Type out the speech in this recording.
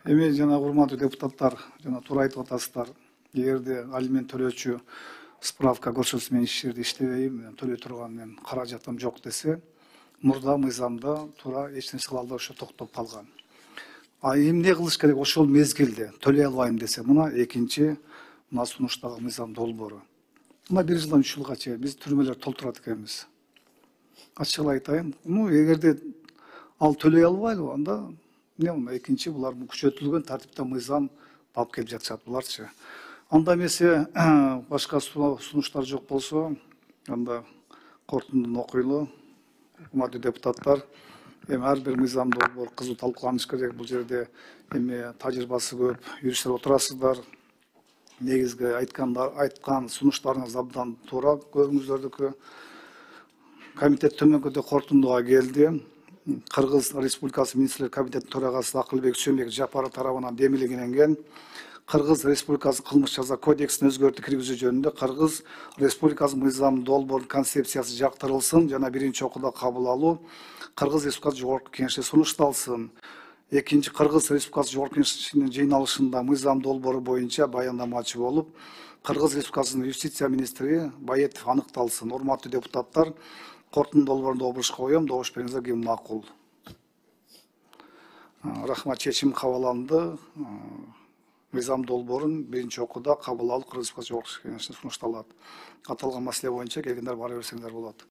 Эми жана урматтуу депутаттар, жана туура айтып атасыздар. Эгерде алимент төлөөчү справка көрсөтсө мен иш жерде иштебейм, төлөй турган мен каражатым жок десе, мурда мыйзамда туура эч нерсе кыла албай ошо токтоп калган. А эмне кылыш керек ошол мезгилде төлөй албайм десе, мына экинчи мына сунуштагы мыйзам долбоору. Мына 1 жылдан 3 жылга чейин биз түрмөлөр толтурат экенбиз. Ачык эле айтайын, эгерде ал төлөй албайлы, анда эмне экинчи булар күчөтүлгөн тартипте мыйзам алып келип жатышат буларчы. Анда эмесе башка сунуштар жок болсо, анда корутундуну окуйлу, урматтуу депутаттар. Эми ар бир мыйзам долбоор кызуу талкууланыш керек. Бул жерде эми тажрыйбасы көп юристтер отурасыздар. Негизги айткан сунуштарыңыз абдан туура, көбүңүздөрдүкү. Комитет төмөнкөдө корутундуга келди. Кыргыз Республикасы Министрлер комитетинин төрагасы Акылбек Сөмбек Жапаров тарабынан демилгенген Кыргыз Республикасы кылмыш жаза кодексин өзгөртүү киргизүү жөнүндө Кыргыз Республикасы мыйзам долбоорунун концепциясы жактырылсын жана биринчи окууда кабыл алуу Кыргыз Республикасы Жогорку Кеңешине сунушталсын. Экинчи, Кыргыз Республикасы Жогорку Кеңешинин жыйналышында мыйзам долбоору боюнча баяндамачы болуп, Кыргыз Республикасынын юстиция министри Баетов аныкталсын. Урматтуу депутаттар, корутунду долбоорунду обурушка коем, добуш бериңиздер, ким макул. Рахмат, чечим кабыл алынды. Мыйзам долбоорун биринчи окууда кабыл алып Кыргыз Республикасы Жогорку Кеңешине сунушталат. Аталган маселе боюнча келгендер бара берсеңиздер болот.